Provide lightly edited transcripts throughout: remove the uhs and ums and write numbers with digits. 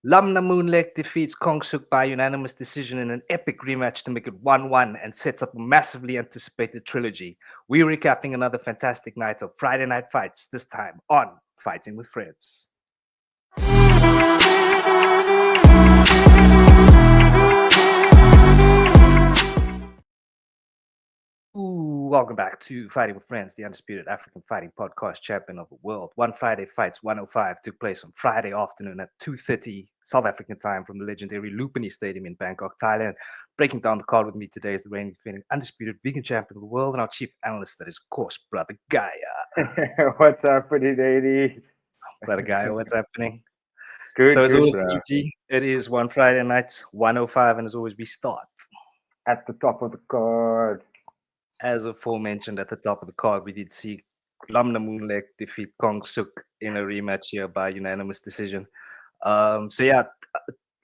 Lamnamoonlek defeats Kongsuk by unanimous decision in an epic rematch to make it 1-1 and sets up a massively anticipated trilogy. We're recapping another fantastic night of Friday night fights, this time on Fighting with Friends. Welcome back to Fighting with Friends, the undisputed African fighting podcast champion of the world. One Friday Fights 105 took place on Friday afternoon at 2:30 South African time from the legendary Lumpinee Stadium in Bangkok, Thailand. Breaking down the card with me today is the reigning defending undisputed vegan champion of the world and our chief analyst, that is, of course, Brother Gaia. What's up, pretty lady? Brother Gaia, what's happening? So Good, as good, always, bro. EG, it is one Friday night, 105, and as always, we start. At the top of the card. As aforementioned, at the top of the card, we did see Lamnamoonlek defeat Kongsuk in a rematch here by unanimous decision. So yeah,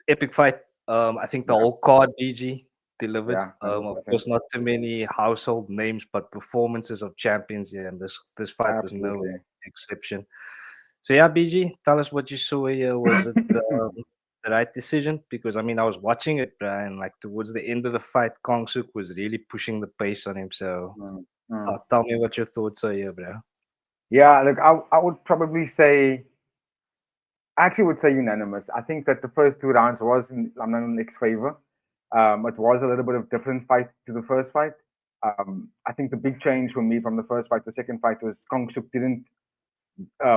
epic fight. I think the Yeah, whole card BG delivered. yeah, hundred Of percent. course, not too many household names, but performances of champions. Yeah, and this fight was no Absolutely. exception. So yeah, BG, tell us what you saw here. Was it the right decision? Because I mean, I was watching it, and like towards the end of the fight, Kongsuk was really pushing the pace on him. So Mm, mm. tell me what your thoughts are here, bro. Yeah, look, I would probably say, I actually would say unanimous. I think that the first two rounds was in Lamnamoonlek's favor. It was a little bit of different fight to the first fight. I think the big change for me from the first fight to the second fight was Kongsuk didn't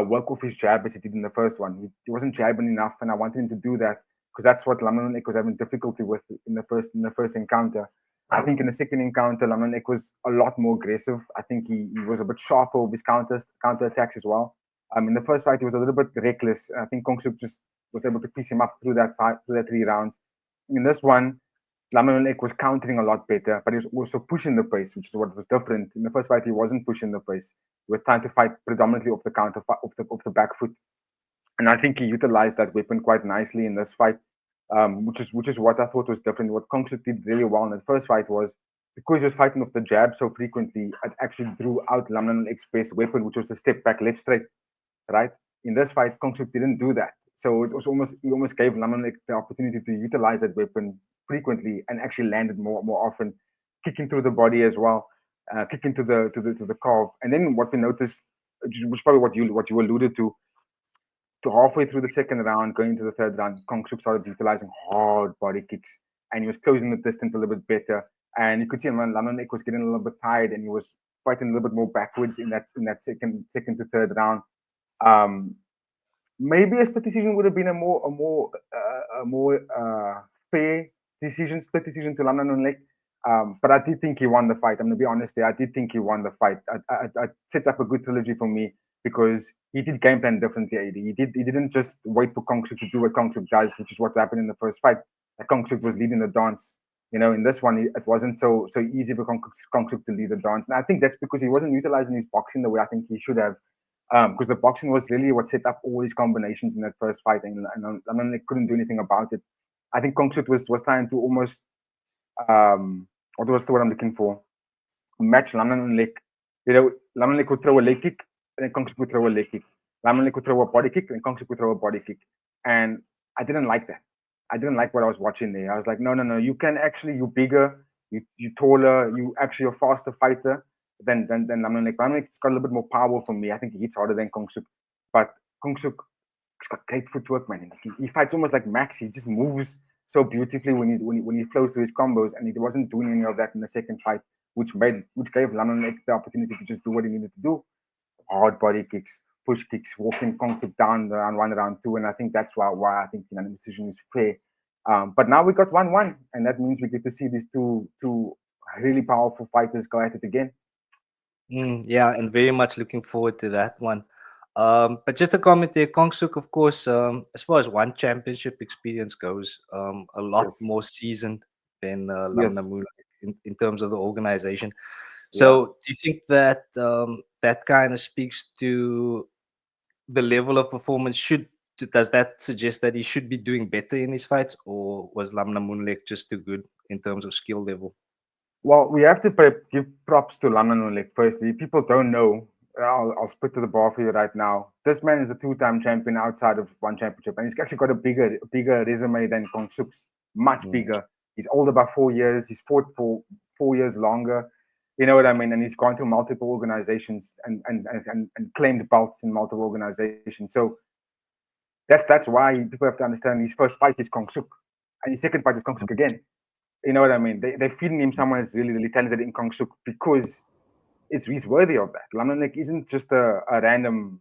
work off his jab as he did in the first one. He wasn't jabbing enough, and I wanted him to do that because that's what Lamnamoonlek was having difficulty with in the first encounter. I think in the second encounter, Lamnamoonlek was a lot more aggressive. I think he was a bit sharper with his counter attacks as well. In the first fight, he was a little bit reckless. I think Kongsuk just was able to piece him up through that fight, through that 3 rounds. In this one, Lamnamoonlek was countering a lot better, but he was also pushing the pace, which is what was different. In the first fight, he wasn't pushing the pace. He was trying to fight predominantly off the counter, off the back foot, and I think he utilized that weapon quite nicely in this fight, which is what I thought was different. What Kongsuk did really well in the first fight was because he was fighting off the jab so frequently, it actually drew out Lamnamoonlek's best weapon, which was the step back left straight. Right in this fight, Kongsuk didn't do that, so it was almost he almost gave Lamnamoonlek the opportunity to utilize that weapon frequently and actually landed more often, kicking through the body as well, kicking to the calf. And then what we noticed, which is probably what you alluded to halfway through the second round, going into the third round, Kongsuk started utilizing hard body kicks, and he was closing the distance a little bit better. And you could see Lamnamoonlek was getting a little bit tired, and he was fighting a little bit more backwards in that second to third round. Um, Maybe a split decision would have been a more fair decision, split decision to Lamnamoonlek. But I did think he won the fight. I'm gonna be honest there. I did think he won the fight. I sets up a good trilogy for me because he did game plan differently. AD. He didn't just wait for Kongsuk to do what Kongsuk does, which is what happened in the first fight. Kongsuk was leading the dance. In this one, it wasn't so easy for Kongsuk to lead the dance, and I think that's because he wasn't utilizing his boxing the way I think he should have, because the boxing was really what set up all these combinations in that first fight, and I mean, they couldn't do anything about it. I think Kongsut was trying to almost, what was the word I'm looking for? Match Lamnamoonlek. Lamnamoonlek would throw a leg kick, and then Kongsut would throw a leg kick. Lamnamoonlek would throw a body kick, and Kongsut would throw a body kick. And I didn't like that. I didn't like what I was watching there. I was like, no, no, no. You can actually, you bigger, you taller, you actually a faster fighter than Lamnamoonlek. Lamnamoonlek's got a little bit more power for me. I think he hits harder than Kongsuk. But Kongsuk has got great footwork, man. He fights almost like Max. He just moves so beautifully when he flows through his combos, and he wasn't doing any of that in the second fight, which gave Lamnamoonlek the opportunity to just do what he needed to do: hard body kicks, push kicks, walking conflict down round one, round two, and I think that's why I think the decision is fair. But now we got 1-1, and that means we get to see these two really powerful fighters go at it again. Yeah, and very much looking forward to that one. But just a comment there, Kongsuk, of course, as far as one championship experience goes, a lot Yes, more seasoned than yes, Lamnamoonlek in terms of the organization. yeah. So, do you think that that kind of speaks to the level of performance? Does that suggest that he should be doing better in his fights, or was Lamnamoonlek just too good in terms of skill level? Well, we have to give props to Lamnamoonlek firstly. People don't know. I'll spit to the bar for you right now. This man is a two-time champion outside of one championship, and he's actually got a bigger resume than Kongsuk's. Much Mm, bigger. He's older by 4 years. He's fought for 4 years longer. You know what I mean? And he's gone through multiple organizations and claimed belts in multiple organizations. So that's why people have to understand his first fight is Kongsuk, and his second fight is Kongsuk again. You know what I mean? They're feeding him someone who's really talented in Kongsuk because he's worthy of that. Lamnamoonlek isn't just a random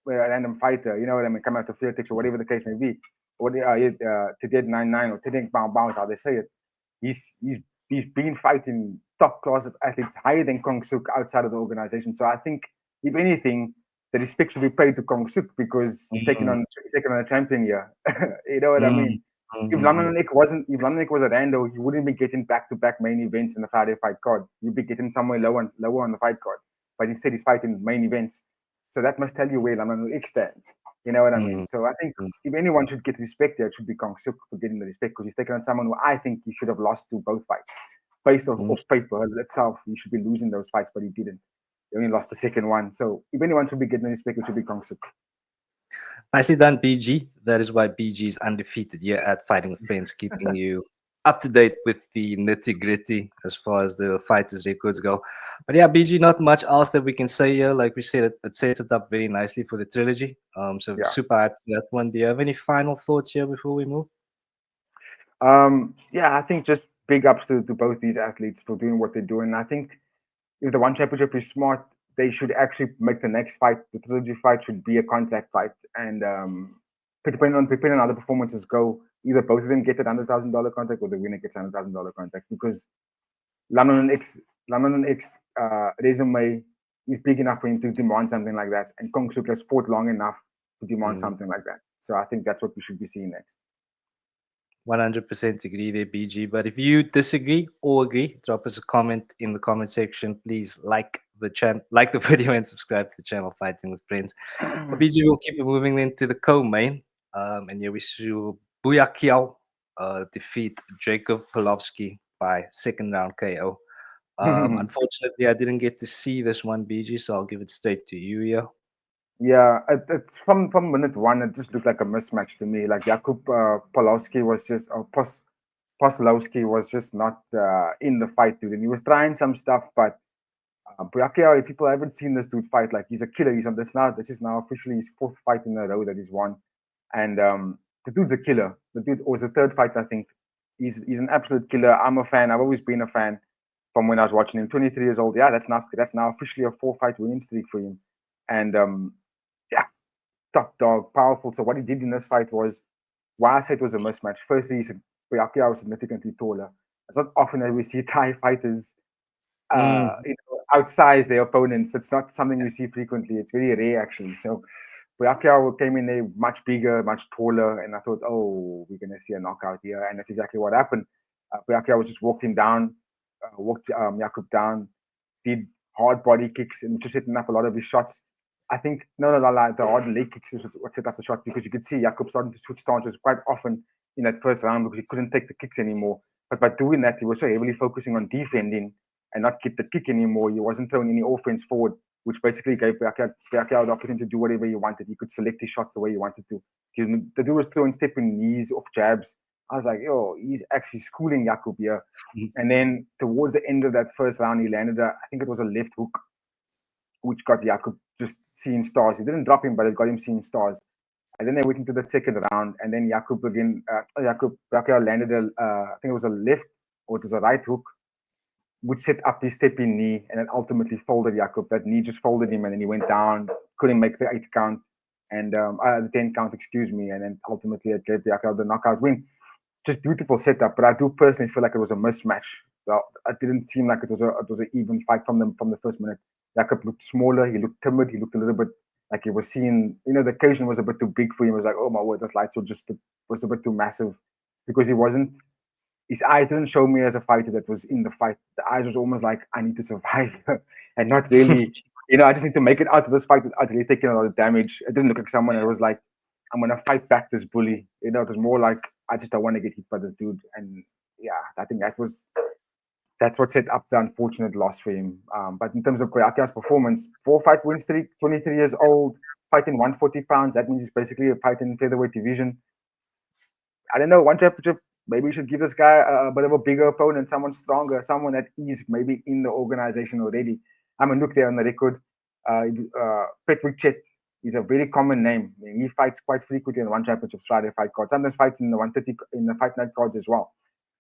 fighter. You know what I mean? Come out to field or whatever the case may be. What to get 9-9 or to get bounce, how they say it. He's been fighting top class of athletes higher than Kongsuk outside of the organization. So I think if anything, the respect should be paid to Kongsuk because mm, he's taken on a champion here. You know what I mm, mean? mm, If Lamnamoonlek was a rando, he wouldn't be getting back to back main events in the Friday fight card. He'd be getting somewhere lower on the fight card. But instead he's fighting main events. So that must tell you where Lamnamoonlek stands. You know what I mean? mm, So I think mm, if anyone should get respect here, it should be Kongsuk for getting the respect because he's taken on someone who I think he should have lost to both fights. Based mm. off paper itself, he should be losing those fights, but he didn't. He only lost the second one. So if anyone should be getting the respect, it should be Kongsuk. Nicely done, BG. That is why BG is undefeated here at Fighting with Friends, keeping you up to date with the nitty gritty as far as the fighters' records go. But yeah, BG, not much else that we can say here. Like we said, it sets it up very nicely for the trilogy. So Yeah. super hyped for that one. Do you have any final thoughts here before we move? Yeah, I think just big ups to both these athletes for doing what they're doing. I think if the one championship is smart, they should actually make the next fight, the trilogy fight, should be a contact fight. And depending on how the performances go, either both of them get a $100,000 contract or the winner gets a $100,000 contract because Lamnon X Lamnon X resume is big enough for him to demand something like that, and Kongsuk has fought long enough to demand Mm, something like that. So I think that's what we should be seeing next. 100% agree there, BG. But if you disagree or agree, drop us a comment in the comment section. Please like the channel, like the video, and subscribe to the channel Fighting with Friends. But BG, we'll keep it moving into the co-main. And here we see Buyakiao defeat Jacob Polovsky by second round KO. Unfortunately, I didn't get to see this one, BG, so I'll give it straight to you here. Yeah, it's from minute one. It just looked like a mismatch to me. Like Jakub Polowski was just, or Poslowski was just not in the fight, dude. And he was trying some stuff, but Pacquiao, if people haven't seen this dude fight, like he's a killer. He's on this is now officially his fourth fight in a row that he's won, and the dude's a killer. The dude was the third fight, I think. He's an absolute killer. I'm a fan. I've always been a fan from when I was watching him. 23 years old. Yeah, that's now officially a 4 fight winning streak for him, and yeah, top dog, powerful. So what he did in this fight was, why I said it was a mismatch. Firstly, Pacquiao was significantly taller. It's not often that we see Thai fighters Mm, outsize their opponents. It's not something you see frequently. It's very rare, actually. So Pacquiao came in there much bigger, much taller, and I thought, oh, we're going to see a knockout here. And that's exactly what happened. Pacquiao just walked him down, walked Jakub down, did hard body kicks, and just setting up a lot of his shots. I think, no, the hard leg kicks is what set up the shot because you could see Jakub starting to switch stances quite often in that first round because he couldn't take the kicks anymore. But by doing that, he was so heavily focusing on defending and not get the kick anymore. He wasn't throwing any offense forward, which basically gave Pacquiao the opportunity to do whatever he wanted. He could select his shots the way he wanted to. The dude was throwing stepping knees off jabs. I was like, yo, he's actually schooling Jakub here. mm, And then towards the end of that first round, he landed I think it was a left hook, which got Jakub just seeing stars. He didn't drop him, but it got him seeing stars. And then they went into the second round, and then Jakub again, Pacquiao landed I think it was a left or it was a right hook, which set up his stepping knee, and then ultimately folded Jakub. That knee just folded him, and then he went down, couldn't make the 8 count, and the 10 count, excuse me, and then ultimately it gave Jakub the knockout win. Just beautiful setup, but I do personally feel like it was a mismatch. Well, it didn't seem like it was an even fight from the first minute. Jakub looked smaller, he looked timid, he looked a little bit like he was seeing, the occasion was a bit too big for him. It was like, oh my word, this lights was a bit too massive because he wasn't his eyes didn't show me as a fighter that was in the fight. The eyes was almost like I need to survive and not really, I just need to make it out of this fight without really taking a lot of damage. It didn't look like someone that was like, I'm gonna fight back this bully. It was more like I just don't want to get hit by this dude. And yeah, I think that's what set up the unfortunate loss for him. But in terms of Koyakia's performance, 4-fight win streak, 23 years old, fighting 140 pounds. That means he's basically a fight in featherweight division. I don't know, one championship. Maybe we should give this guy a bit of a bigger opponent, someone stronger, someone that is maybe in the organization already. I mean, look there on the record. Petwick Chet is a very common name. I mean, he fights quite frequently in one championship Friday fight card. Sometimes fights in the 130 in the fight night cards as well.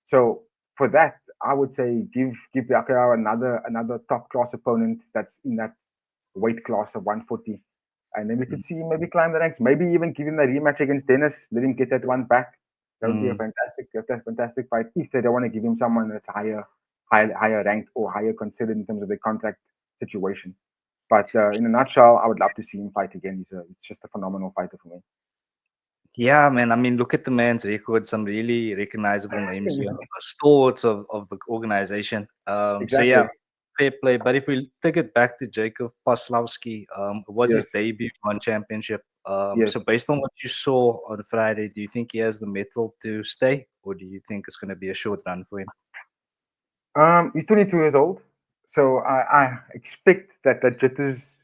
So for that, I would say give Yakao another top class opponent that's in that weight class of 140, and then we could see him maybe climb the ranks. Maybe even give him a rematch against Dennis. Let him get that one back. That would be a fantastic fight. If they don't want to give him someone that's higher ranked or higher considered in terms of their contract situation. But in a nutshell, I would love to see him fight again. He's just a phenomenal fighter for me. Yeah, man. I mean, look at the man's record. Some really recognizable names here. Stalwarts of the organization. So Exactly. yeah, fair play. But if we take it back to Jacob Poslawski, it was his Yes. debut on championship. Yes. So based on what you saw on Friday, do you think he has the mettle to stay, or do you think it's going to be a short run for him? He's 22 years old, so I expect that the jitters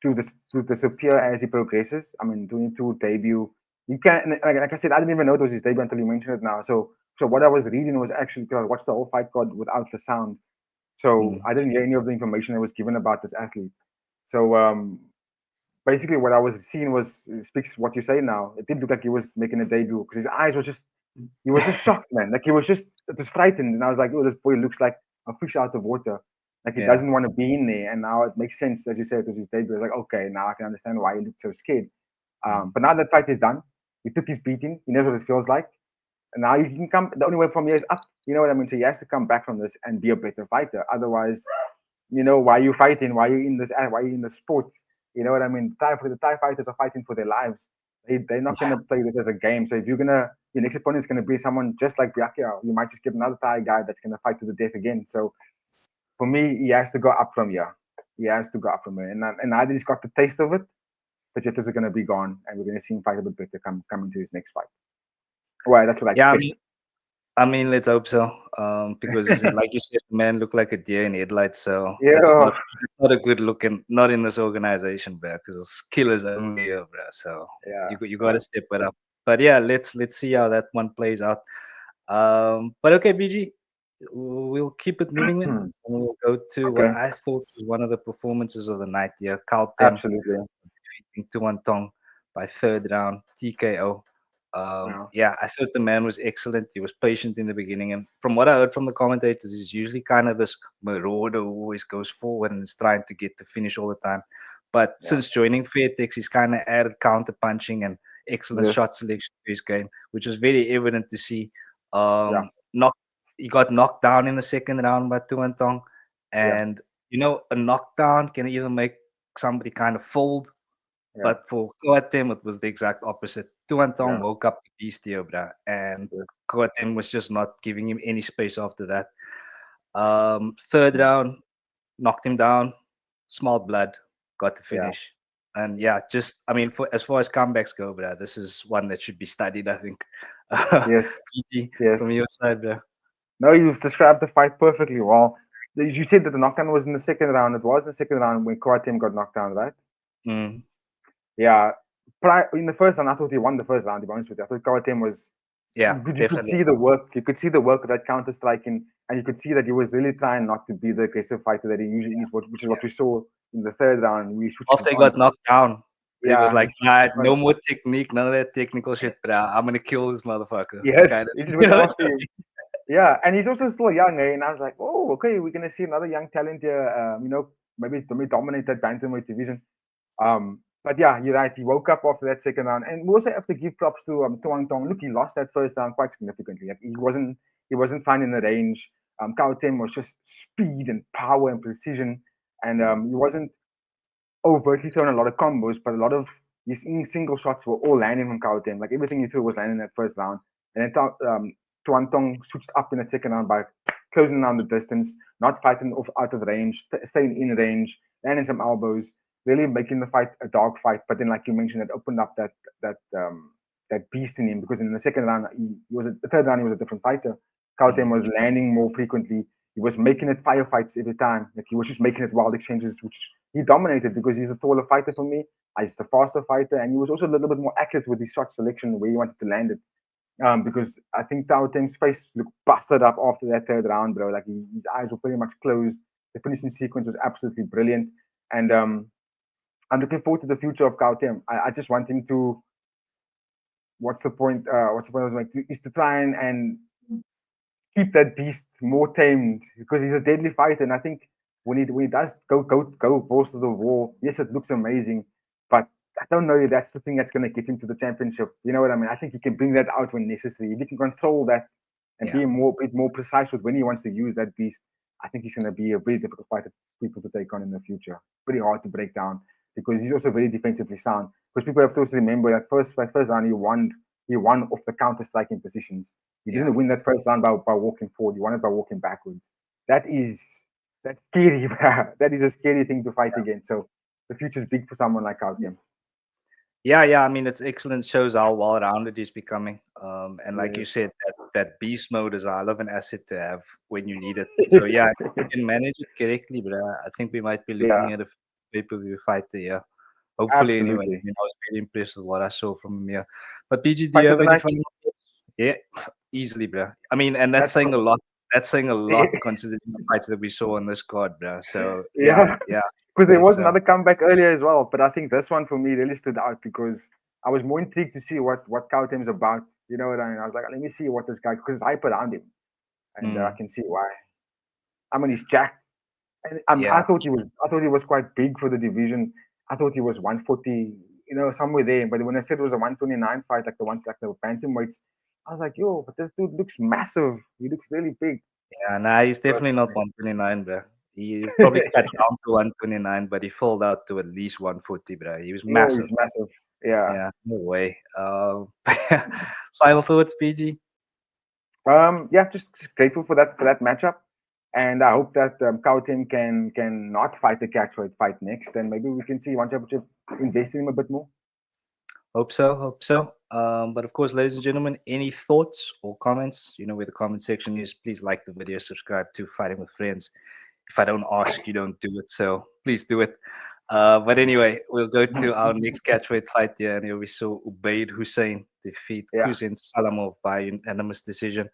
to disappear as he progresses. I mean, 22 debut. You can't like I said, I didn't even know it was his debut until you mentioned it now. So what I was reading was actually because I watched the whole fight card without the sound, so I didn't hear any of the information that was given about this athlete. So basically what I was seeing was speaks what you say now. It did look like he was making a debut because his eyes were just he was just shocked, man. Like he was just frightened, and I was like, oh, this boy looks like a fish out of water. Like he Yeah. doesn't want to be in there, and now it makes sense as you said because his debut. I was like, okay, now I can understand why he looked so scared. But now that fight is done, he took his beating. He knows what it feels like, and now he can come. The only way from here is up. You know what I mean? So he has to come back from this and be a better fighter. Otherwise, why are you fighting? Why are you in this? Why are you in the sport? You know what I mean? The Thai fighters are fighting for their lives. They're not gonna play this as a game. So if your next opponent is gonna be someone just like Byakuya, you might just get another Thai guy that's gonna fight to the death again. So for me, he has to go up from here. He has to go up from here, and either he's got the taste of it, the jitters are gonna be gone, and we're gonna see him fight a bit better come into his next fight. Well, that's what I Yeah, expect. I mean, let's hope so. Because like you said, the man looked like a deer in headlights. So that's Yeah, not a good look, and not in this organization, bro. Because it's killers only here, bro. So yeah, you got to step it up. But yeah, let's see how that one plays out. But okay, BG, we'll keep it moving, man. And we'll go to what okay, I thought was one of the performances of the night. Yeah, Kaltem absolutely. defeating Tuan Tong by third round TKO. Yeah, Yeah, I thought the man was excellent. He was patient in the beginning, and from what I heard from the commentators, he's usually kind of this marauder who always goes forward and is trying to get the finish all the time. But yeah, since joining Fairtex, he's kind of added counter punching and excellent yes, shot selection to his game, which was very evident to see. yeah, He got knocked down in the second round by Tuan Tong, yeah, and a knockdown can either make somebody kind of fold, yeah, but for Koatem, it was the exact opposite. Tuan Tong yeah, woke up the beast here, bruh, and yes, Koatem was just not giving him any space after that. Third round, knocked him down, small blood, got the yeah, finish. And yeah, just I mean, for as far as comebacks go, bruh, this is one that should be studied, I think. yes, PG, yes. from your side, bruh. No, you've described the fight perfectly well. You said that the knockdown was in the second round. It was in the second round when Koatem got knocked down, right? Mm, Yeah. In the first round, I thought he won the first round, to be honest with you. I thought Koatem was yeah, you could definitely. see the work. You could see the work of that counter striking, and you could see that he was really trying not to be the aggressive fighter that he usually is, which is what we saw in the third round. We switched it After he on. got knocked down, he was Yeah, he like, switched nah, it no on. more technique, none of that technical shit, bro. I'm gonna kill this motherfucker. Yes, Kind of, he just you went know? after him. Yeah, and he's also still young, eh? And I was like, oh, okay, we're gonna see another young talent here. Maybe dominate that bantamweight division. But yeah, you're right. He woke up after that second round, and we also have to give props to Tuang Tong. Look, he lost that first round quite significantly. Like he wasn't finding the range. Kao Tem was just speed and power and precision, and he wasn't overtly throwing a lot of combos, but a lot of his single shots were all landing from Kao Tem. Like everything he threw was landing in that first round, and then Tuan Tong switched up in the second round by closing down the distance, not fighting off out of range, staying in range, landing some elbows, really making the fight a dog fight. But then, like you mentioned, it opened up that beast in him because in the second round, the third round he was a different fighter. Kautem was landing more frequently. He was making it firefights every time. Like he was just making it wild exchanges, which he dominated because he's a taller fighter for me. I just a faster fighter, and he was also a little bit more accurate with his shot selection where he wanted to land it. Because I think Tao Tem's face looked busted up after that third round, bro. Like his eyes were pretty much closed. The finishing sequence was absolutely brilliant, and I'm looking forward to the future of Tao Tem. I just want him to. What's the point? What's the point? I was like, is to try and keep that beast more tamed because he's a deadly fighter. And I think when he does go balls to the wall, yes, it looks amazing, but I don't know if that's the thing that's going to get him to the championship. You know what I mean? I think he can bring that out when necessary. If he can control that and Yeah. be bit more precise with when he wants to use that beast, I think he's going to be a very difficult fighter for people to take on in the future. Pretty hard to break down because he's also very defensively sound. Because people have to also remember that first round he won off the counter striking positions. He Yeah. didn't win that first round by walking forward. He won it by walking backwards. That is that's scary. That is a scary thing to fight against. So the future is big for someone like Kautim. Yeah. I mean, it's excellent. Shows how well rounded he's becoming. And like you Yes. said, that beast mode is a hell of an asset to have when you need it. So yeah, if you can manage it correctly, but I think we might be Yeah, looking at a pay-per-view fight there. Hopefully, anyway. I absolutely. mean, I was very impressed with what I saw from him here. But PG, do you Fight of have the any night. final thoughts? Yeah, easily, bro. I mean, and that's That's saying a cool. lot. That's saying a lot considering the fights that we saw on this card, bro. So Yeah, yeah. because there Okay, was so another comeback earlier as well, but I think this one for me really stood out because I was more intrigued to see what Kautim's about. You know what I mean? I was like, let me see what this guy because it's hype around him, and I mm, can see why. I mean, he's jacked, and I yeah, thought he was quite big for the division. I thought he was 140, somewhere there. But when I said it was a 129 fight, like the bantamweights, I was like, yo, but this dude looks massive. He looks really big. yeah. Nah, he's But definitely not 129, bro. He probably cut down to 129, but he filled out to at least 140, bro. He was yo, massive. he's massive. Yeah. Yeah, no way. Final thoughts, PG? Yeah, just grateful for that matchup, and I hope that Kautim can not fight the catchweight fight next, and maybe we can see one championship invest in him a bit more. Hope so, hope so. But of course, ladies and gentlemen, any thoughts or comments, you know where the comment section is. Please like the video, subscribe to Fighting with Friends. If I don't ask, you don't do it. So please do it. But anyway, we'll go to our next catchweight fight here. And here we saw Ubaid Hussein defeat Yeah. Kuzin Salamov by unanimous decision.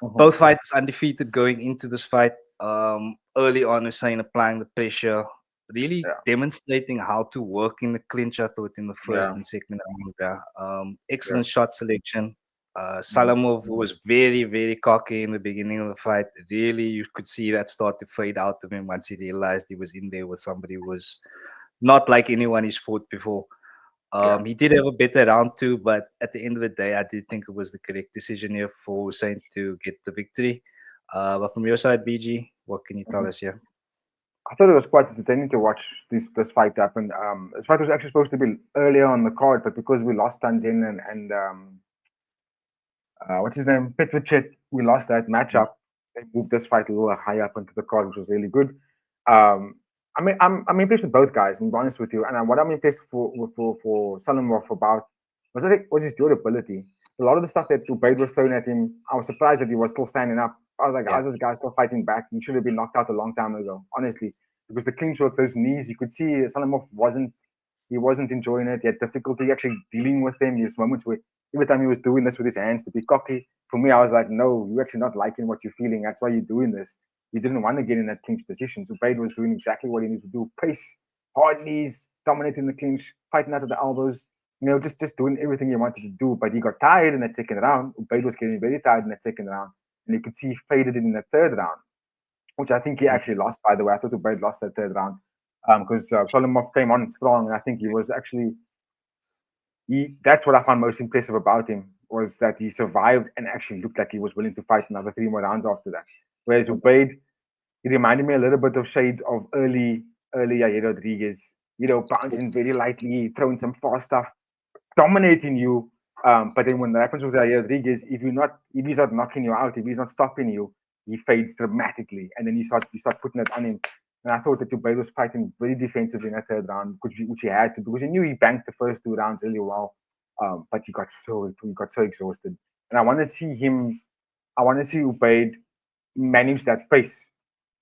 Mhm. Both fighters undefeated going into this fight. Early on, Hussein applying the pressure, really Yeah. demonstrating how to work in the clinch. I thought in the first Yeah. and second round. Yeah. Yeah. Excellent shot selection. Mhm. Salamov was very, very cocky in the beginning of the fight. Really, you could see that start to fade out of him once he realized he was in there with somebody who was not like anyone he's fought before. Yeah. He did have a better round two, but at the end of the day, I did think it was the correct decision here for Hussein to get the victory. But from your side, BG, what can you tell Mhm. us here? I thought it was quite entertaining to watch this fight happen. This fight was actually supposed to be earlier on the card, but because we lost Tanzin and what's his name, Petrochet, we lost that Mm, matchup. They moved this fight a little higher up into the card, which was really good. Um, I mean, I'm impressed with both guys. I'm honest with you, and what I'm impressed for Salimov about was his durability. A lot of the stuff that Ubaid was throwing at him, I was surprised that he was still standing up. I was like, yeah, how's this guy still fighting back? He should have been knocked out a long time ago, honestly, because the clinch with those knees, you could see Salimov wasn't enjoying it. He had difficulty actually dealing with them. There's moments where every time he was doing this with his hands to be cocky, for me, I was like, no, you're actually not liking what you're feeling. That's why you're doing this. You didn't want to get in that clinch position. So Bade was doing exactly what he needed to do. Pace, hard knees, dominating the clinch, fighting out of the elbows, just doing everything he wanted to do. But he got tired in that second round. Bade was getting very tired in that second round. And you could see he faded in the third round, which I think he mm, actually lost, by the way. I thought Ubaid lost that third round because Solimov came on strong, and I think he was actually that's what I found most impressive about him was that he survived and actually looked like he was willing to fight another three more rounds after that. Whereas Ubaid, he reminded me a little bit of shades of early Yair Rodriguez, bouncing very lightly, throwing some fast stuff, dominating you. But then when that happens with Yair Rodriguez, if he's not knocking you out, if he's not stopping you, he fades dramatically, and then you start putting it on him. And I thought that Dubai was fighting very defensively in that third round, which he had to because he knew he banked the first two rounds really well. But he got so exhausted, and I want to see Ubaid manage that pace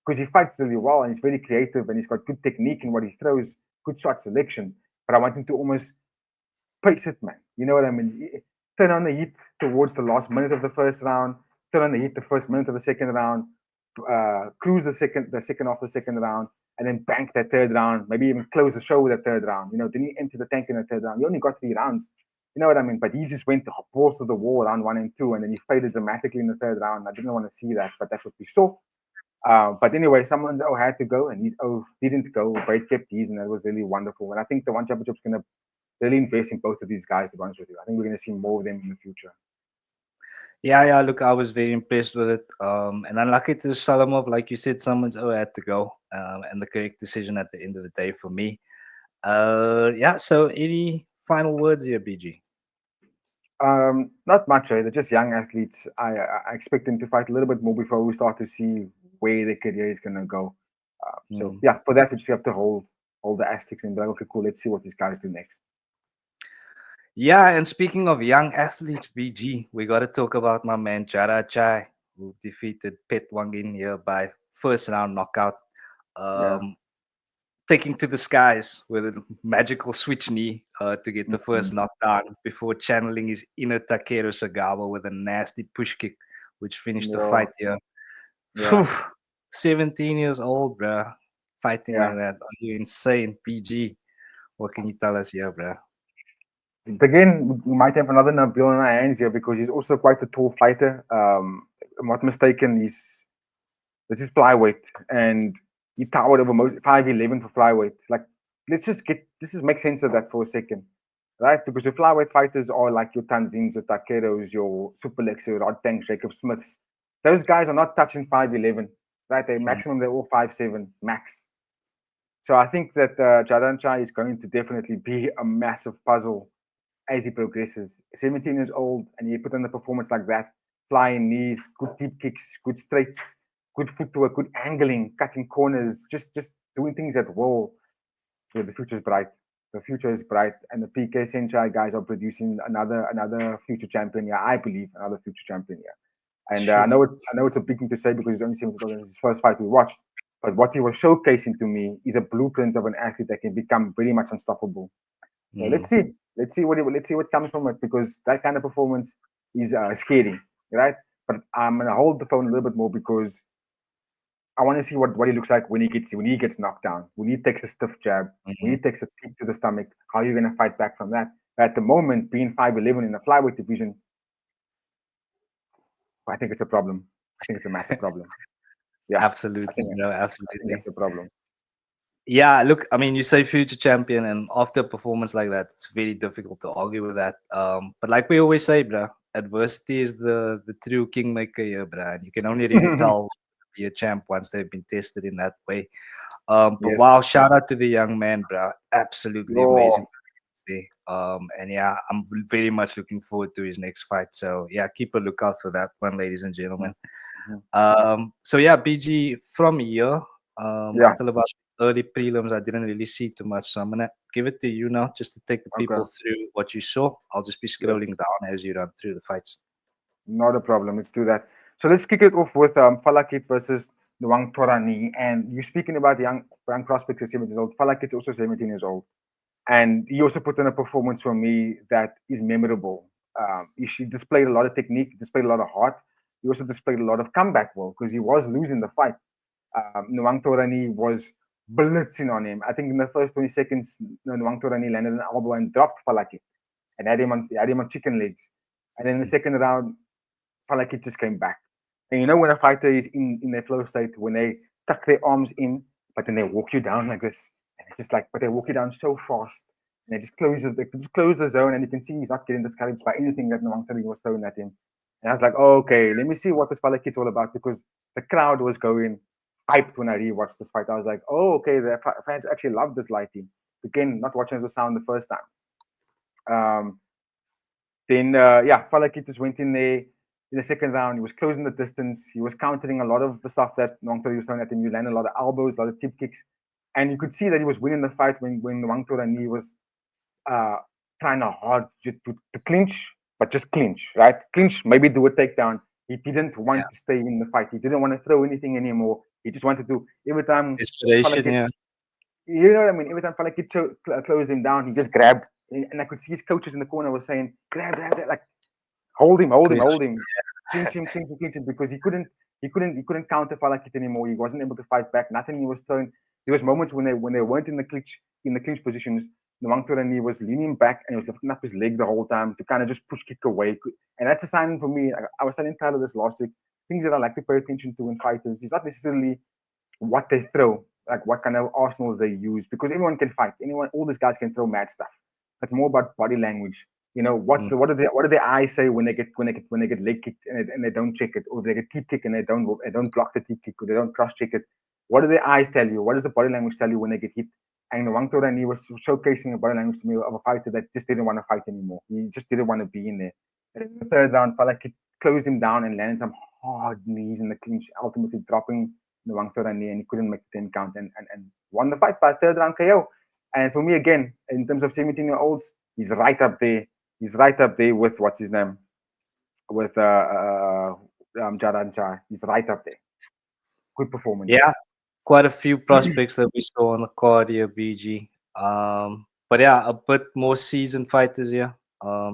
because he fights really well and he's very creative and he's got good technique in what he throws, good shot selection. But I want him to almost pace it, man. You know what I mean? Turn on the heat towards the last minute of the first round. Turn on the heat the first minute of the second round. Cruise the second half of the second round, and then bank that third round. Maybe even close the show with the third round. You know, then you empty the tank in the third round. You only got 3 rounds. You know what I mean? But he just went balls to the wall round 1 and 2, and then he faded dramatically in the third round. I didn't want to see that, but that's what we saw. But anyway, someone's had to go, and his didn't go. But kept his, and that was really wonderful. And I think the One Championship's going to really invest in both of these guys, to be honest with you. I think we're going to see more of them in the future. Yeah. Look, I was very impressed with it. And unlucky to Salamov, like you said, someone's had to go. And the correct decision at the end of the day for me. Yeah. So, any final words here, BG? Not much. They're just young athletes. I expect them to fight a little bit more before we start to see where their career is going to go. So yeah, for that we just have to hold the asterisks and be like, okay, cool. Let's see what these guys do next. Yeah, and speaking of young athletes, BG, we got to talk about my man Jara Chai, who defeated Pet Wangin here by first round knockout, Yeah. taking to the skies with a magical switch knee to get the first knockdown before channeling his inner Takeru Sagawa with a nasty push kick, which finished the fight here. Yeah. 17 years old, bruh, fighting Yeah. like that. Are you insane, BG? What can you tell us here, bruh? Again, we might have another Nabil in our hands here because he's also quite a tall fighter. I'm not mistaken, this is flyweight, and he towered over most 5'11" for flyweight. Like, let's just make sense of that for a second, right? Because your flyweight fighters are like your Tanzins, your Takeros, your Superlex, your Rod Tanks, Jacob Smiths. Those guys are not touching 5'11", right? They're all 5'7" max. So I think that Jadan Chai is going to definitely be a massive puzzle as he progresses. 17 years old, and he put on a performance like that, flying knees, good deep kicks, good straights, good footwork, good angling, cutting corners, just doing things at will. Yeah, the future is bright. The future is bright, and the PK Senchai guys are producing another future champion. Yeah, I believe another future champion. Yeah, and Sure. I know it's a big thing to say because he's only 17. It's his first fight we watched. But what he was showcasing to me is a blueprint of an athlete that can become very much unstoppable. So let's see. Let's see what comes from it, because that kind of performance is scary, right? But I'm gonna hold the phone a little bit more because I want to see what he looks like when he gets knocked down. When he takes a stiff jab, when he takes a kick to the stomach, how are you gonna fight back from that? At the moment, being 5'11" in the flyweight division, I think it's a problem. I think it's a massive problem. Yeah, I Absolutely, think no, I think absolutely. that's a problem. Yeah, look, I mean, you say future champion, and after a performance like that, it's very difficult to argue with that. But like we always say, bruh, adversity is the true kingmaker here, bruh. And you can only really tell be a champ once they've been tested in that way. But Yes. wow, shout out to the young man, bruh. Absolutely amazing. Yo. And yeah, I'm very much looking forward to his next fight. So yeah, keep a lookout for that one, ladies and gentlemen. Mhm. So yeah, BG, from here Yeah. until about early prelims, I didn't really see too much. So I'm gonna give it to you now, just to take the people Okay. through what you saw. I'll just be Yes. scrolling down as you run through the fights. Not a problem. Let's do that. So let's kick it off with Falakit versus Nwang Torani. And you're speaking about young prospects at 17 years old. Falakit is also 17 years old. And he also put in a performance for me that is memorable. He displayed a lot of technique, displayed a lot of heart. He also displayed a lot of comeback will, because he was losing the fight. Nwang Torani was blitzing on him. I think in the first 20 seconds, Nwang Torani landed an elbow and dropped Falakit and had him on chicken legs. And then in the second round, Falakit just came back. And you know when a fighter is in their flow state, when they tuck their arms in, but then they walk you down like this, and it's just like, but they walk you down so fast, and they just close the zone, and you can see he's not getting discouraged by anything that Nwangtari was throwing at him. And I was like, oh, okay, let me see what this Falakit's all about, because the crowd was going hyped when I rewatched this fight. I was like, oh, okay, the fans actually love this lighting. Again, not watching the sound the first time. Um, then yeah, Falakit just went in there in the second round. He was closing the distance. He was countering a lot of the stuff that Nwangtori was throwing at him. You landed a lot of elbows, a lot of tip kicks, and you could see that he was winning the fight when Nwangtori was uh, trying hard to clinch, but just clinch, right? Clinch, maybe do a takedown, He didn't Yeah. want to stay in the fight. He didn't want to throw anything anymore. He just wanted to every time felt like Desperation, it, yeah. you know what I mean? Every time felt like it closed him down, he just grabbed, and I could see his coaches in the corner were saying, grab, like hold him, hold him, Clinch. hold him, clinch him, because he couldn't counter fight like it anymore. He wasn't able to fight back. Nothing he was throwing. There was moments when they weren't in the clinch positions. Nwang Torani was leaning back and he was lifting up his leg the whole time to kind of just push kick away. And that's a sign for me. I was telling Tyler this last week. Things that I like to pay attention to in fighters is not necessarily what they throw, like what kind of arsenals they use, because everyone can fight. Anyone, all these guys can throw mad stuff. It's more about body language. You know Mm. what do their eyes say when they get leg kicked and they don't check it, or they get teep kick and they don't block the teep kick, or they don't cross check it. What do their eyes tell you? What does the body language tell you when they get hit? And Wang Torani was showcasing a body language to me of a fighter that just didn't want to fight anymore. He just didn't want to be in there. And in the third round, felt like it closed him down and landed some hard knees in the clinch, ultimately dropping the Wang Torani, and he couldn't make the 10 count and won the fight by third round KO. And for me, again, in terms of 17-year-olds, he's right up there. He's right up there with what's his name, with Jaran Char. He's right up there. Good performance. Yeah, quite a few prospects that we saw on the card here, BG. But yeah, a bit more seasoned fighters here.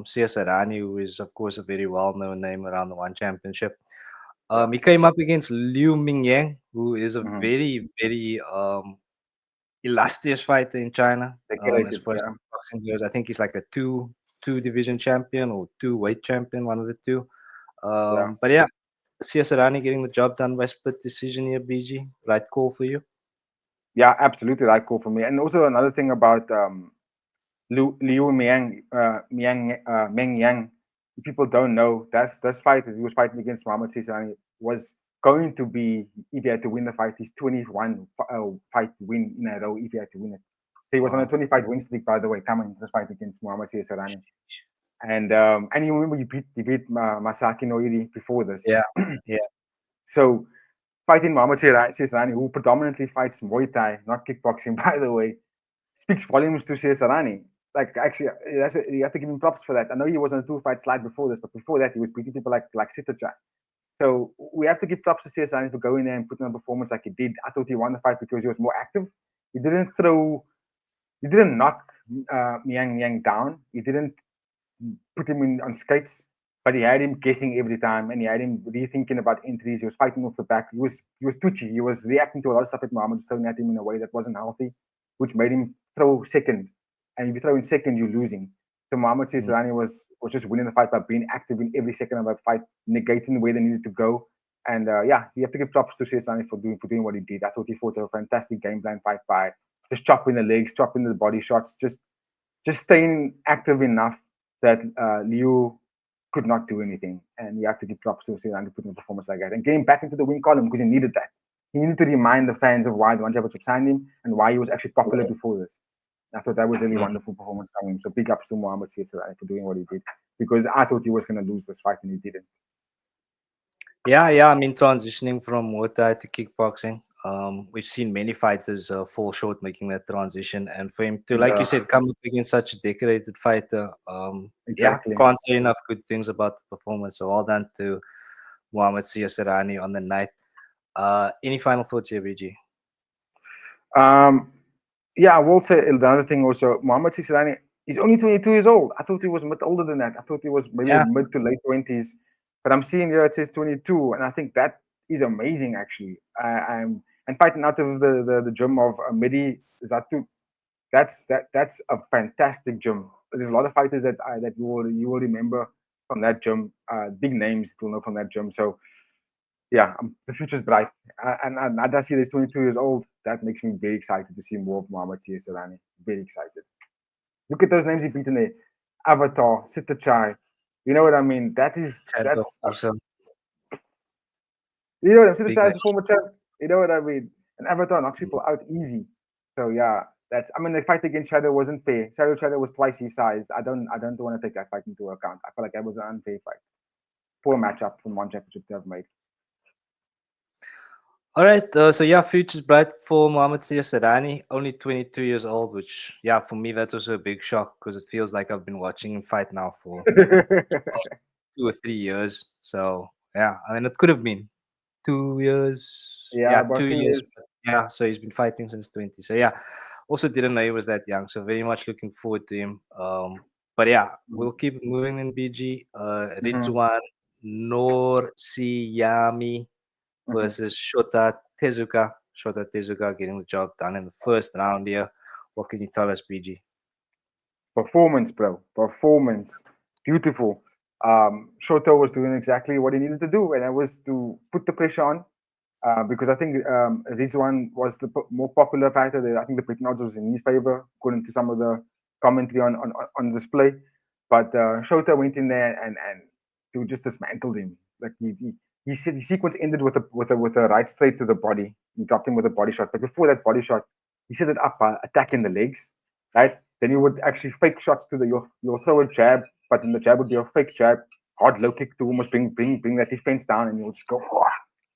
CS Arani, who is of course a very well-known name around the One Championship. Yeah. He came up against Liu Mingyang, who is a Mm-hmm. very, very illustrious fighter in China. As Decorated. far as Yeah. boxing goes, I think he's like a two division champion or two weight champion, one of the two. Yeah. But yeah, CS Arani getting the job done by split decision here, BG. Right call for you. Yeah, absolutely. Right call for me. And also another thing about Liu Meng Yang. If people don't know, that's fight that he was fighting against Muhammad Sisani was going to be, if he had to win the fight, his 21 fight win in a row if he had to win it. So he was on a Wow. 25 win streak, by the way, coming into this fight against Muhammad Sisani. And you remember you beat Masaki Noiri before this. Yeah. Yeah. So fighting Muhammad Sisani, who predominantly fights Muay Thai, not kickboxing, by the way, speaks volumes to Sarani. Like actually, you have to give him props for that. I know he was on a 2 fight slide before this, but before that he was beating people like Sitacha. So we have to give props to Sarani for going there and putting on a performance like he did. I thought he won the fight because he was more active. He didn't knock Miang down. He didn't put him in on skates, but he had him guessing every time, and he had him rethinking about entries. He was fighting off the back. He was twitchy. He was reacting to a lot of stuff that Muhammad was throwing at him in a way that wasn't healthy, which made him throw second. And if you throw in second, you're losing. So Muhammad Mm. Sisrani was just winning the fight by being active in every second of that fight, negating where they needed to go. And yeah, you have to give props to Sisrani for doing what he did. I thought he fought a fantastic game plan fight by just chopping the legs, chopping the body shots, just staying active enough that Liu could not do anything. And you have to give props to Sirani to put in a performance like that and getting back into the win column because he needed that. He needed to remind the fans of why the One Championship signed him and why he was actually popular before this. I thought that was a really Mm. wonderful performance from him. So big ups to Muhammad Sirani for doing what he did because I thought he was going to lose this fight and he didn't. Yeah. I mean, transitioning from Muay Thai to kickboxing, we've seen many fighters fall short making that transition, and for him to, like you Yeah, said, come up against such a decorated fighter, yeah, exactly. can't say enough good things about the performance. So well done to Muhammad Sirani on the night. Any final thoughts here, BG? Um, yeah, I will say another thing also. Muhammad Sisrani, he's only 22 years old. I thought he was much older than that. I thought he was maybe Yeah. mid to late 20s. But I'm seeing here it says 22, and I think that is amazing actually. I'm and fighting out of the gym of Midi Zatu. That's a fantastic gym. There's a lot of fighters that you will remember from that gym. Big names you'll know from that gym. So yeah, the future's bright. And Adasi is 22 years old. That makes me very excited to see more of Muhammad Sirani. Very excited. Look at those names he beat in there. Avatar, Sitachai. You know what I mean? Shadow also You know what I'm saying? big Sitachai name. is a former champ. You know what I mean? And Avatar knocks people out easy. So yeah, I mean the fight against Shadow wasn't fair. Shadow was twice his size. I don't want to take that fight into account. I feel like that was an unfair fight. Poor matchup from One Championship to have made. All right, so yeah, future's bright for Mohamed Sirani, only 22 years old, which, yeah, for me, that's also a big shock because it feels like I've been watching him fight now for 2 or 3 years. So, Yeah, I mean, it could have been 2 years. Yeah, Yeah, about 2 years. 2 years. But yeah, so he's been fighting since 20. So yeah, also didn't know he was that young. So very much looking forward to him. But yeah, we'll keep it moving in BG. Mm-hmm. Ridwan Nor Siyami Mm-hmm. versus Shota Tezuka. Shota Tezuka getting the job done in the first round here. What can you tell us, BG? Performance, bro. Performance. Beautiful. Shoto was doing exactly what he needed to do, and that was to put the pressure on. Because I think Rizwan was the more popular fighter. I think the betting odds was in his favor, according to some of the commentary on display. But Shota went in there and to just dismantled him. Like he said, the sequence ended with a right straight to the body. He dropped him with a body shot. But before that body shot, he set it up by attacking the legs, right? Then he would actually fake shots to the you'll throw a jab, but then the jab would be a fake jab, hard low kick to almost bring that defense down, and you'll just go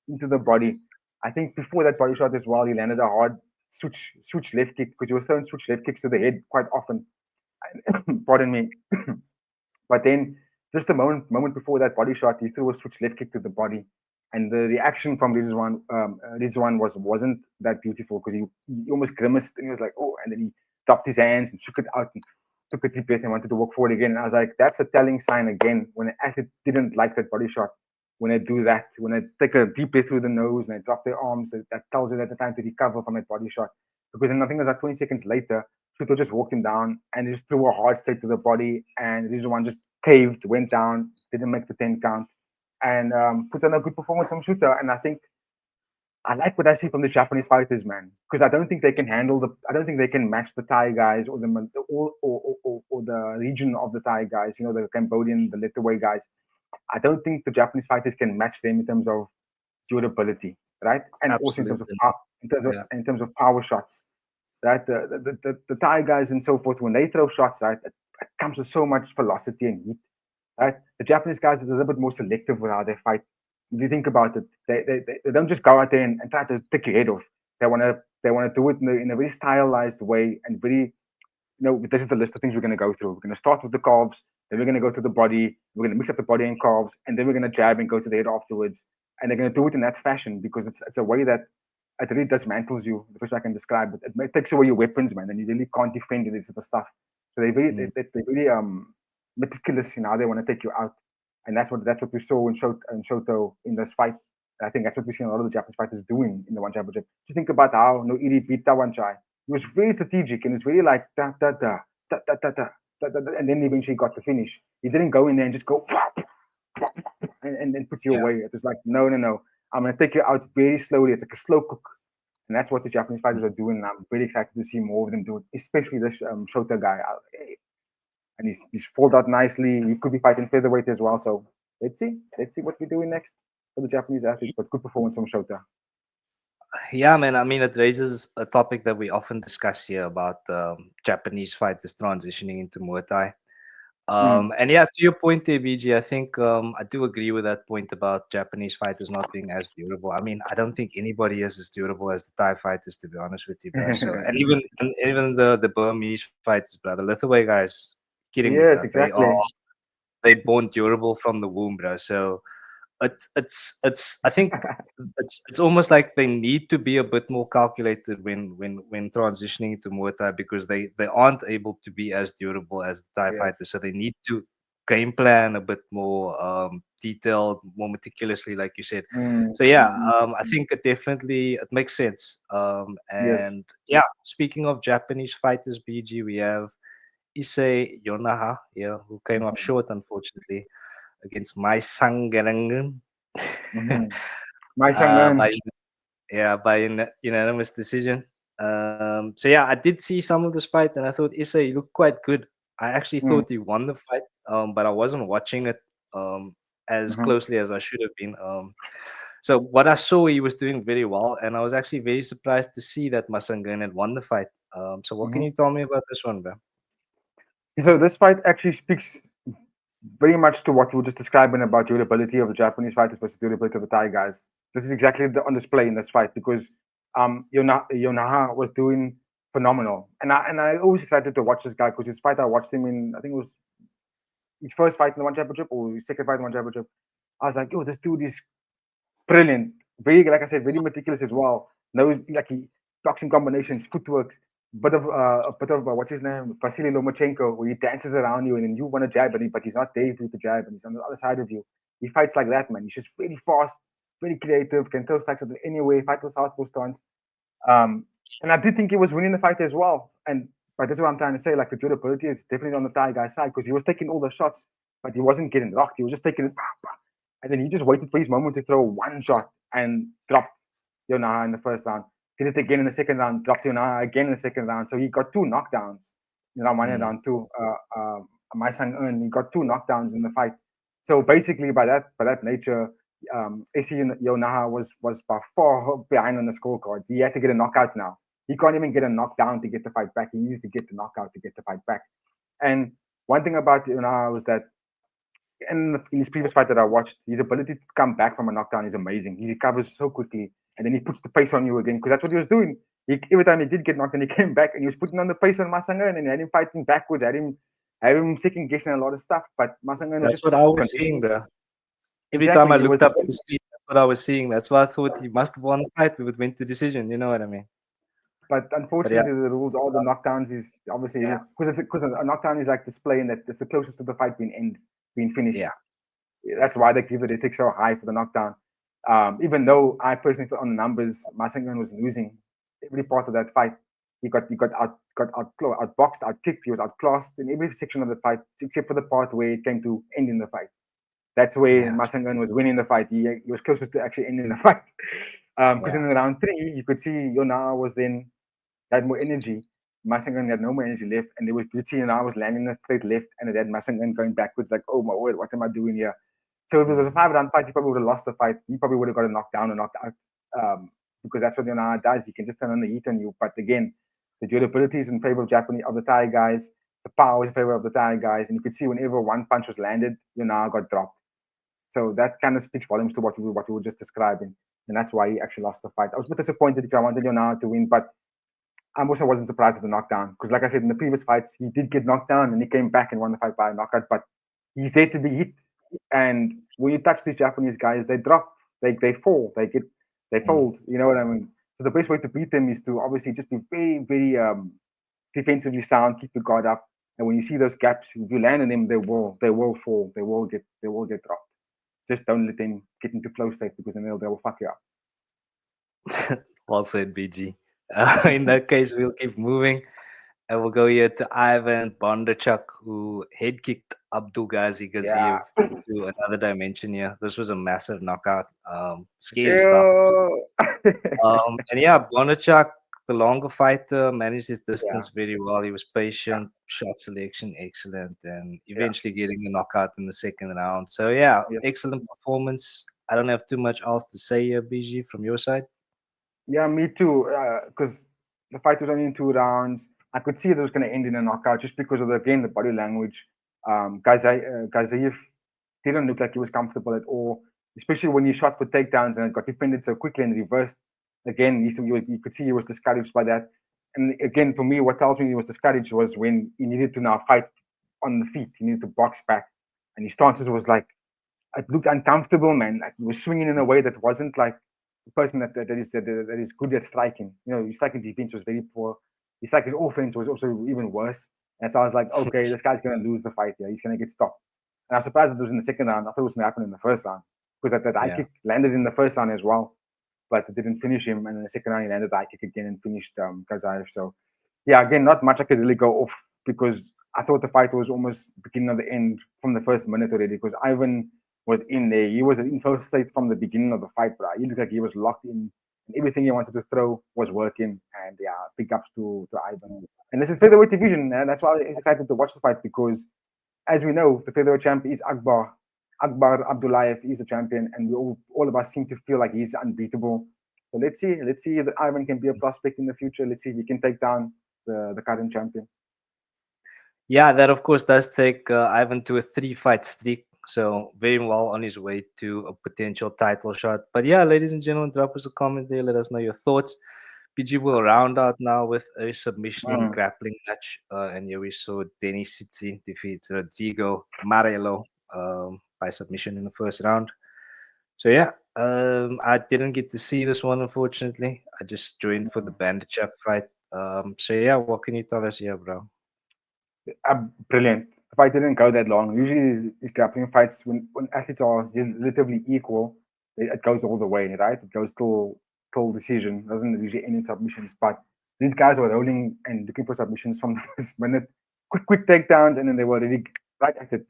into the body. I think before that body shot as well, he landed a hard switch left kick because he was throwing switch left kicks to the head quite often. Pardon me. But then just a moment before that body shot, he threw a switch left kick to the body. And the reaction from Rizwan wasn't that beautiful because he almost grimaced and he was like, oh, and then he dropped his hands and shook it out and took a deep breath and wanted to walk forward again. And I was like, that's a telling sign again when an athlete didn't like that body shot. When they do that, when they take a deep breath through the nose and they drop their arms, that tells you that the time to recover from that body shot. Because then I think it was like 20 seconds later, Shuto just walked him down and just threw a hard straight to the body, and Rizwan just caved, went down, didn't make the 10 count, and put on a good performance from Shooter. And I think I like what I see from the Japanese fighters, man, because I don't think they can handle I don't think they can match the Thai guys or or the region of the Thai guys. You know, the Cambodian, the Lithuanian guys. I don't think the Japanese fighters can match them in terms of durability, right? And also in terms of Absolutely not. Yeah. in terms of power shots, right? The Thai guys and so forth, when they throw shots, right, it comes with so much velocity and heat, right? The Japanese guys are a little bit more selective with how they fight. If you think about it, they don't just go out there and try to pick your head off. They want to do it in a very stylized way and very, this is the list of things we're going to go through. We're going to start with the calves, then we're going to go to the body, we're going to mix up the body and calves, and then we're going to jab and go to the head afterwards. And they're going to do it in that fashion because it's a way that it really dismantles you. The best way I can describe it. It takes away your weapons, man, and you really can't defend this sort of stuff. So Mm. they really meticulous in how they want to take you out, and that's what we saw in Shoto in this fight. I think that's what we see a lot of the Japanese fighters doing in the one championship. Just think about how Noiri beat Tawanchai. He was very strategic and it's really like da da da da da da da da, da, da, and then eventually got the finish. He didn't go in there and just go and then put you Yeah. away. It was like no no no. I'm gonna take you out very slowly. It's like a slow cook, and that's what the Japanese fighters are doing. And I'm very excited to see more of them do it, especially this Shota guy. And he's pulled out nicely. He could be fighting featherweight as well. So let's see what we're doing next for the Japanese athletes. But good performance from Shota. Yeah, man. I mean, it raises a topic that we often discuss here about Japanese fighters transitioning into Muay Thai. Mm. And yeah, to your point there, BG, I think I do agree with that point about Japanese fighters not being as durable. I mean, I don't think anybody is as durable as the Thai fighters, to be honest with you, bro. So, and even the Burmese fighters, bro, the Lithuanian guys, kidding me, bro. Yes, exactly. They born durable from the womb, bro. So it's I think it's almost like they need to be a bit more calculated when transitioning into Muay Thai because they aren't able to be as durable as the Thai Yes. fighters. So they need to game plan a bit more detailed, more meticulously, like you said. Mm, So yeah, mm, mm, I mm. think it makes sense. Yes. And yeah, speaking of Japanese fighters, BG, we have Issei Yonaha, yeah, who came up Mhm, short unfortunately against my Sangarangan. mhm. My Sangan. By by unanimous decision. So yeah, I did see some of this fight, and I thought Issa he looked quite good. I actually Mm, thought he won the fight, but I wasn't watching it as mhm, closely as I should have been. So what I saw, he was doing very well, and I was actually very surprised to see that Masangan had won the fight. So what can mhm. you tell me about this one, bro? So this fight actually speaks very much to what we were just describing about durability of the Japanese fighters versus durability of the Thai guys. This is exactly on display in this fight because Yonaha was doing phenomenal, and I always excited to watch this guy because his fight I watched him in I think it was his first fight in the one championship or his second fight in the one championship. I was like, yo, this dude is brilliant. Very, like I said, very meticulous as well. Knows like he boxing combinations, footworks, a bit of what's his name, Vasily Lomachenko, where he dances around you and then you want to jab, but he's not there for you to jab, and he's on the other side of you. He fights like that, man. He's just very fast, very creative, can throw strikes at any way, fight with southpaw stance. And I did think he was winning the fight as well. And but that's what I'm trying to say. Like the durability is definitely on the Thai guy's side because he was taking all the shots, but he wasn't getting rocked. He was just taking it, and then he just waited for his moment to throw one shot and dropped Yona in the first round. Did it again in the second round, dropped Yona again in the second round. So he got two knockdowns in round one and Mm. round two. My son earned, he got two knockdowns in the fight. So basically, by that nature, AC Yonaha was by far behind on the scorecards. He had to get a knockout now. He can't even get a knockdown to get the fight back. He needs to get the knockout to get the fight back. And one thing about Yonaha was that in his previous fight that I watched, his ability to come back from a knockdown is amazing. He recovers so quickly, and then he puts the pace on you again because that's what he was doing. Every time he did get knocked, and he came back and he was putting on the pace on Masanga, and then had him fighting backwards, had him second guessing a lot of stuff. But Masanga was That's just what I was seeing conditioning. there. Every time I Exactly, he looked was. up at the screen, that's what I was seeing. That's why I thought he must have won the fight if it went to decision. You know what I mean? But But yeah, unfortunately, the rules, all the knockdowns is obviously yeah, because a knockdown is like displaying that it's the closest to the fight being finished. yeah, That's why they give the ethics so high for the knockdown. Even though I personally thought on the numbers, Masengan was losing every part of that fight. He got outboxed, outkicked. He was outclassed in every section of the fight, except for the part where it came to ending the fight. That's where yeah, Masengan was winning the fight. He was closest to actually ending the fight. Because yeah. in round three, you could see Yona was then had more energy. Masengan had no more energy left, and there was beauty, and I was landing a straight left, and it had Masengan going backwards, like, oh my word, what am I doing here? So if it was a Mm. 5 round fight, he probably would have lost the fight. He probably would have got a knockdown or knocked out. Because that's what Yonah does. He can just turn on the heat on you. But again, the durability is in favor of Japanese of the Thai guys. The power is in favor of the Thai guys. And you could see whenever one punch was landed, Yonah got dropped. So that kind of speaks volumes to what you were just describing. And that's why he actually lost the fight. I was a bit disappointed because I wanted Yonah to win, but I also wasn't surprised at the knockdown. Because like I said, in the previous fights, he did get knocked down and he came back and won the fight by a knockout. But he's there to be hit. And when you touch these Japanese guys, they drop, they fall, they Mm. fold. You know what I mean? So the best way to beat them is to obviously just be very, very defensively sound, keep your guard up. And when you see those gaps, if you land on them, they will fall, they will get dropped. Just don't let them get into flow state because then they will fuck you up. Well said, BG. In that case, we'll keep moving. And we'll go here to Ivan Bondarchuk, who head kicked Abdul Ghazi Yeah. Gaziev into another dimension here. This was a massive knockout. Scary stuff. Ew. And yeah, Bondarchuk, the longer fighter, managed his Yeah, distance very well. He was yeah, patient, shot selection excellent, and yeah, eventually getting the knockout in the second round. So yeah, yeah. excellent performance. I don't have too much else to say here, BG, from your side. Yeah, me too. Because the fight was only in 2 rounds. I could see it was going to end in a knockout just because of again the body language. Gazayev didn't look like he was comfortable at all, especially when he shot for takedowns and it got defended so quickly and reversed. Again, you could see he was discouraged by that. And again, for me, what tells me he was discouraged was when he needed to now fight on the feet. He needed to box back, and his stances was like it looked uncomfortable, man. Like he was swinging in a way that wasn't like the person that is good at striking. His striking defense was very poor. His striking offense was also even worse. And so I was like, okay, this guy's gonna lose the fight here. He's gonna get stopped. And I was surprised it was in the second round. I thought it was gonna happen in the first round because that high Yeah. kick landed in the first round as well, but it didn't finish him. And in the second round, he landed the high kick again and finished Kazayev. So yeah, again, not much I could really go off because I thought the fight was almost beginning of the end from the first minute already because Ivan was in there. He was in flow state from the beginning of the fight, bro. He looked like he was locked in and everything he wanted to throw was working. And yeah, big ups to Ivan. And this is featherweight division, and that's why I'm excited to watch the fight because as we know, the featherweight champ is Akbar. Akbar Abdullayev is the champion, and all of us seem to feel like he's unbeatable. So let's see. Let's see if Ivan can be a prospect in the future. Let's see if he can take down the current champion. Yeah, that of course does take Ivan to a 3 fight streak. So very well on his way to a potential title shot. But yeah, ladies and gentlemen, drop us a comment there. Let us know your thoughts. PG will round out now with a submission and Mm. grappling match. And here we saw Denis Sitsi defeat Rodrigo Marello by submission in the first round. So yeah, I didn't get to see this one unfortunately. I just joined for the Mm. bandit chap fight. So yeah, what can you tell us here, bro? Brilliant. The fight didn't go that long. Usually, these grappling fights, when athletes are relatively equal, it goes all the way, right? It goes till decision. Doesn't usually end in submissions. But these guys were rolling and looking for submissions from the first minute. Quick takedowns, and then they were really right at it,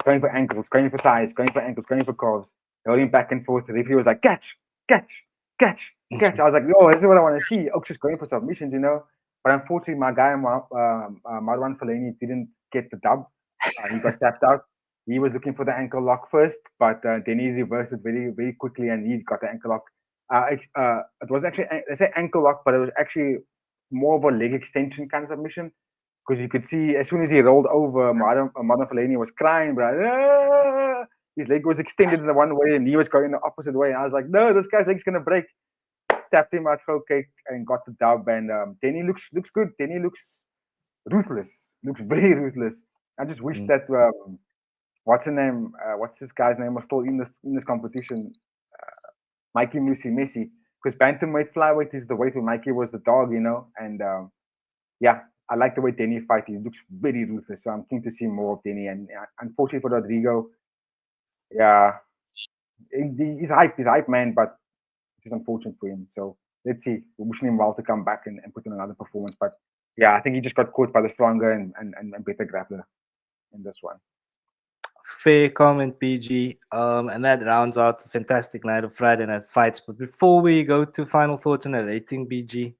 going for ankles, going for thighs, going for ankles, going for calves, rolling back and forth. The referee was like, catch, catch, catch. I was like, yo, this is what I want to see. Oak's just going for submissions. But unfortunately, my guy, Marwan Fellaini, didn't get the dub. He got tapped out. He was looking for the ankle lock first, but then he reversed it very, very quickly and he got the ankle lock. It was actually, they say ankle lock, but it was actually more of a leg extension kind of submission because you could see as soon as he rolled over, Marwan Fellaini was crying, bro. "Ah!" His leg was extended in the one way and he was going the opposite way. And I was like, no, this guy's leg's going to break. Tapped him out for cake and got the dub. And Denny looks good. Denny looks ruthless. Looks very ruthless. I just wish Mm. that what's the name? What's this guy's name? Was still in this competition. Mikey Musi Messi. Because bantamweight flyweight is the weight where Mikey was the dog. And yeah, I like the way Denny fight. He looks very ruthless. So I'm keen to see more of Denny. And unfortunately for Rodrigo, yeah, he's hype man, but which is unfortunate for him. So let's see. We're wishing him well to come back and put in another performance. But yeah, I think he just got caught by the stronger and better grappler in this one. Fair comment, PG. And that rounds out the fantastic night of Friday night fights. But before we go to final thoughts on the rating, BG,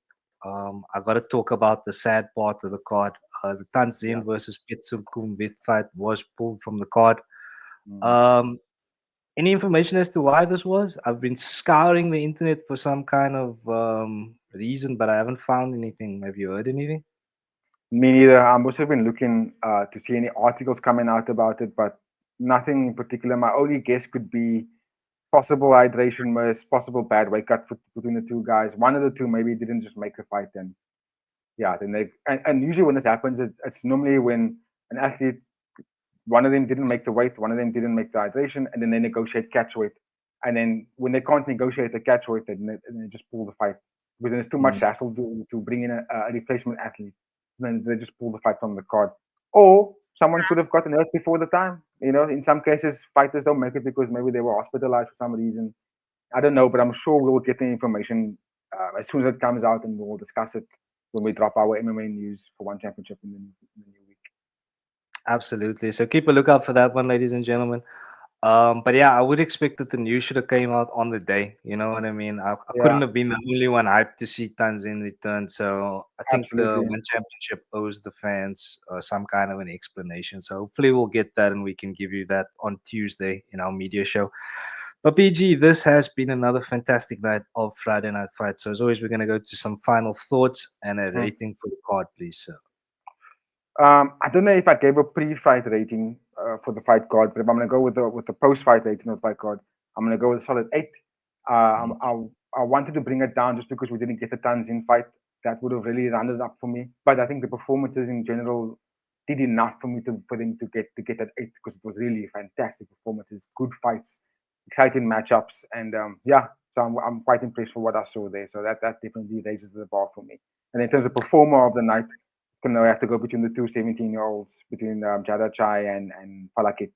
I got to talk about the sad part of the card. The Yeah. Tanzin versus Pitsum Kumvit fight was pulled from the card. Mm. Um, any information as to why this was? I've been scouring the internet for some kind of reason, but I haven't found anything. Have you heard anything? Me neither. I'm also been looking to see any articles coming out about it, but nothing in particular. My only guess could be possible hydration miss, possible bad weight cut between the two guys. One of the two maybe didn't just make the fight, and yeah, then and usually when this happens, it's normally when an athlete one of them didn't make the weight, one of them didn't make the hydration, and then they negotiate catch weight. And then when they can't negotiate the catch weight, then they just pull the fight because then it's too much Mm. hassle to bring in a replacement athlete. Then they just pull the fight from the card. Or someone could have gotten hurt before the time. In some cases, fighters don't make it because maybe they were hospitalized for some reason. I don't know, but I'm sure we'll get the information as soon as it comes out, and we'll discuss it when we drop our MMA news for one championship in the new week. Absolutely. So keep a lookout for that one, ladies and gentlemen. But yeah, I would expect that the news should have came out on the day. You know what I mean? I Yeah, couldn't have been the only one hyped to see Tanzin return. So I think the absolutely. one championship owes the fans some kind of an explanation. So hopefully we'll get that and we can give you that on Tuesday in our media show. But PG, this has been another fantastic night of Friday Night Fight. So as always, we're going to go to some final thoughts and a Hmm. rating for the card, please, sir. I don't know if I gave a pre-fight rating for the fight card, but if I'm gonna go with the post-fight rating of the fight card, I'm gonna go with a solid 8. Mm, I wanted to bring it down just because we didn't get the tons in fight. That would have really rounded it up for me. But I think the performances in general did enough for me for them to get that 8 because it was really fantastic performances, good fights, exciting matchups, and yeah. So I'm quite impressed for what I saw there. So that definitely raises the bar for me. And in terms of performer of the night, gonna have to go between the two 17-year-olds, between Jada Chai and Falakit.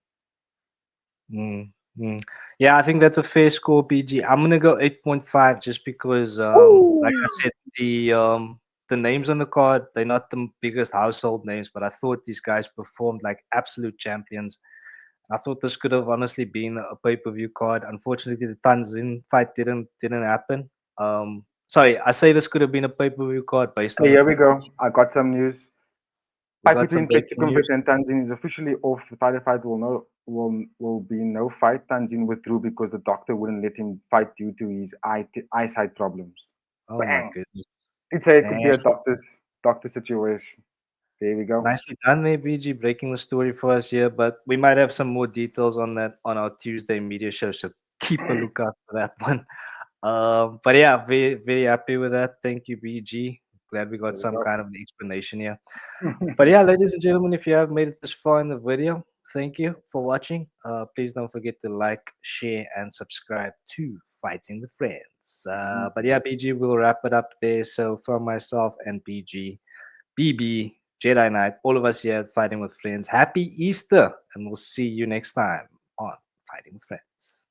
mm, mm. Yeah, I think that's a fair score, PG. I'm gonna go 8.5 just because, like I Ooh. said, the names on the card, they're not the biggest household names, but I thought these guys performed like absolute champions. I thought this could have honestly been a pay-per-view card. Unfortunately, the Tanzin fight didn't happen. Sorry, I say this could have been a pay-per-view card based Hey, on the here we performance. go. I got some news. We Fight got some between breaking Petsukumbet news. and Tanzin is officially off. The title fight will be no fight. Tanzin withdrew because the doctor wouldn't let him fight due to his eyesight problems. Oh my Bang! goodness. Did say it could be Damn. a doctor situation. There we go. Nicely done there, BG, breaking the story for us here. But we might have some more details on that on our Tuesday media show. So keep a lookout for that one. But yeah, very, very happy with that. Thank you, BG. Glad we There got we some go. kind of explanation here. But yeah, ladies and gentlemen, if you have made it this far in the video, thank you for watching. Please don't forget to like, share, and subscribe to Fighting with Friends. But yeah, BG, we'll wrap it up there. So from myself and BG, BB, Jedi Knight, all of us here at Fighting with Friends, happy Easter, and we'll see you next time on Fighting with Friends.